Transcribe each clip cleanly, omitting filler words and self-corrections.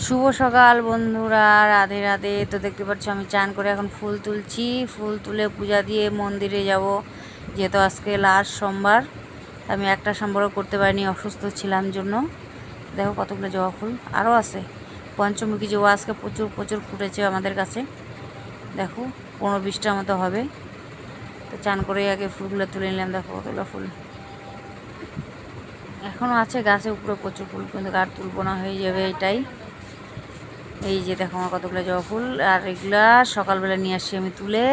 শুভ সকাল বন্ধুরা, রাধে রাধে। তো দেখতে পাচ্ছ আমি চান করে এখন ফুল তুলছি। ফুল তুলে পূজা দিয়ে মন্দিরে যাব, যেহেতু আজকে লাস্ট সোমবার। আমি একটা সোমবারও করতে পারিনি, অসুস্থ ছিলাম জন্য। দেখো কতগুলো জবা ফুল আরও আছে। পঞ্চমুখী জবা আজকে প্রচুর প্রচুর ফুটেছে আমাদের কাছে। দেখো 15-20টার মতো হবে। তো চান করে আগে ফুলগুলো তুলে নিলাম। দেখো কতগুলো ফুল এখনও আছে গাছে উপরে, প্রচুর ফুল, কিন্তু আর তুলব না, হয়ে যাবে এটাই। এই যে দেখো আমার কতগুলো জবা ফুল, আর এগুলা সকালবেলা নিয়ে আসছি আমি তুলে।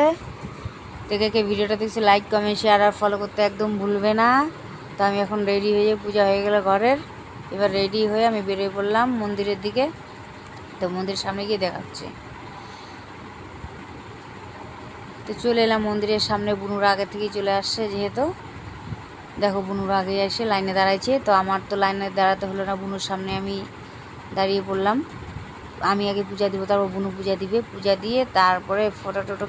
কে ভিডিওটা দেখছি লাইক কমেন্ট শেয়ার আর ফলো করতে একদম ভুলবে না। তো আমি এখন রেডি হয়ে, পূজা হয়ে গেল ঘরের। এবার রেডি হয়ে আমি বেরিয়ে পড়লাম মন্দিরের দিকে। তো মন্দিরের সামনে গিয়ে দেখাচ্ছে। তো চলে এলাম মন্দিরের সামনে। বুনুরা আগে থেকেই চলে আসছে, যেহেতু দেখো বুনুরা আগে এসে লাইনে দাঁড়াইছে। তো আমার তো লাইনে দাঁড়াতে হলো না, বুনুর সামনে আমি দাঁড়িয়ে পড়লাম। আমি আগে পূজা দিব, তারপর বুনু পূজা দিবে। পূজা দিয়ে তারপরে ফটো টটো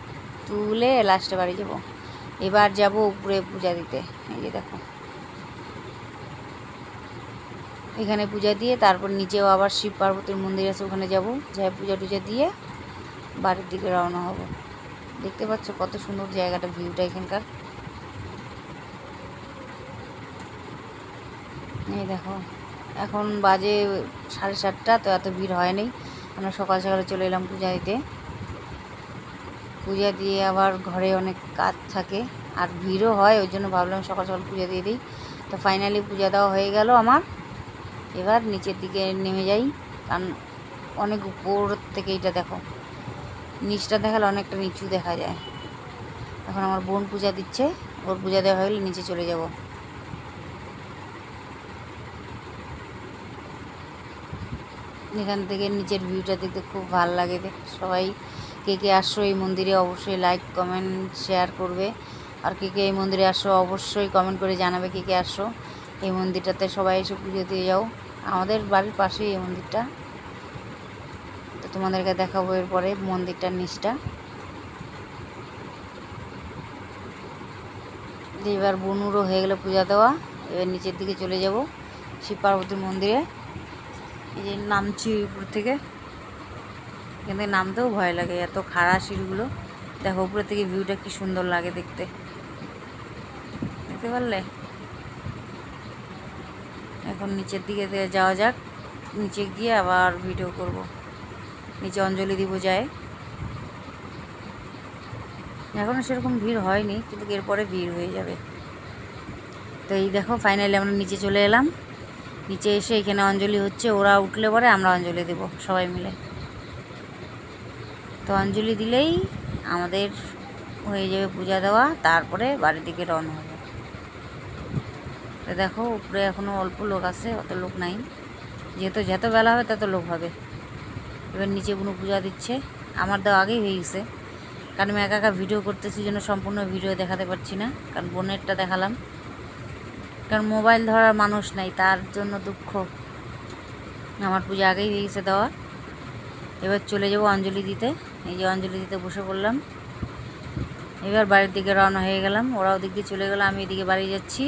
তুলে লাস্টে বাড়ি যাব। এবার যাব উপরে পূজা দিতে। এই যে দেখো এখানে পূজা দিয়ে তারপর নিচেও আবার শিব পার্বতীর মন্দির আছে, ওখানে যাব। যাই পূজা টুজা দিয়ে বাড়ির দিকে রওনা হব। দেখতে পাচ্ছ কত সুন্দর জায়গাটা, ভিউটা এখানকার। এই দেখো এখন বাজে 7:30, তো এত ভিড় হয়নি। আমরা সকাল সকালে চলে এলাম পূজা দিতে। পূজা দিয়ে আবার ঘরে অনেক কাজ থাকে আর ভিড়ও হয়, ওই জন্য ভাবলাম সকাল সকাল পূজা দিয়ে দিই। তো ফাইনালি পূজা দেওয়া হয়ে গেল আমার। এবার নিচের দিকে নেমে যাই, কারণ অনেক উপর থেকে এটা দেখো, নিচটা দেখালে অনেকটা নিচু দেখা যায়। এখন আমার বোন পূজা দিচ্ছে, ওর পূজা দেওয়া হয়ে গেলে নিচে চলে যাব। এখান থেকে নিচের ভিউটা দেখতে খুব ভালো লাগে। সবাই কে কে আসছো এই মন্দিরে অবশ্যই লাইক কমেন্ট শেয়ার করবে। আর কে কে এই মন্দিরে আসছো অবশ্যই কমেন্ট করে জানাবে কে কে আসছো এই মন্দিরটাতে। সবাই এসে পুজো দিয়ে যাও, আমাদের বাড়ির পাশেই এই মন্দিরটা। তো তোমাদেরকে দেখাবো এরপরে মন্দিরটার নিচটা। এবার বনুরও হয়ে গেলে পূজা দেওয়া, এবার নিচের দিকে চলে যাব শিব পার্বতীর মন্দিরে। এই যে নামছি উপর থেকে, কিন্তু নামতেও ভয় লাগে, এত খাড়া সিঁড়িগুলো। দেখো উপরে থেকে ভিউটা কি সুন্দর লাগে দেখতে, দেখতে পারলে। এখন নিচের দিকে যাওয়া যাক, নিচে গিয়ে আবার ভিডিও করব। নিচে অঞ্জলি দিব যায়। এখনও সেরকম ভিড় হয়নি, কিন্তু এরপরে ভিড় হয়ে যাবে। তো এই দেখো ফাইনালি আমরা নিচে চলে এলাম। নিচে এসে এখানে অঞ্জলি হচ্ছে, ওরা উঠলে পরে আমরা অঞ্জলি দেব সবাই মিলে। তো অঞ্জলি দিলেই আমাদের হয়ে যাবে পূজা দেওয়া, তারপরে বাড়ির দিকে রওনা হবে। তো দেখো উপরে এখনও অল্প লোক আছে, অত লোক নাই, যেহেতু যত বেলা হবে তত লোক হবে। এবার নিচে কোনো পূজা দিচ্ছে, আমার দেওয়া আগেই হয়ে গেছে, কারণ আমি একা একা ভিডিও করতেছি জন্য সম্পূর্ণ ভিডিও দেখাতে পারছি না। কারণ বোনেরটা দেখালাম, কারণ মোবাইল ধরার মানুষ নাই, তার জন্য দুঃখ। আমার পূজা আগেই হয়ে গেছে দেওয়া। এবার চলে যাব অঞ্জলি দিতে। এই যে অঞ্জলি দিতে বসে পড়লাম। এবার বাড়ির দিকে রওনা হয়ে গেলাম, ওরা ওদিক দিয়ে চলে গেলো, আমি এদিকে বাড়ি যাচ্ছি।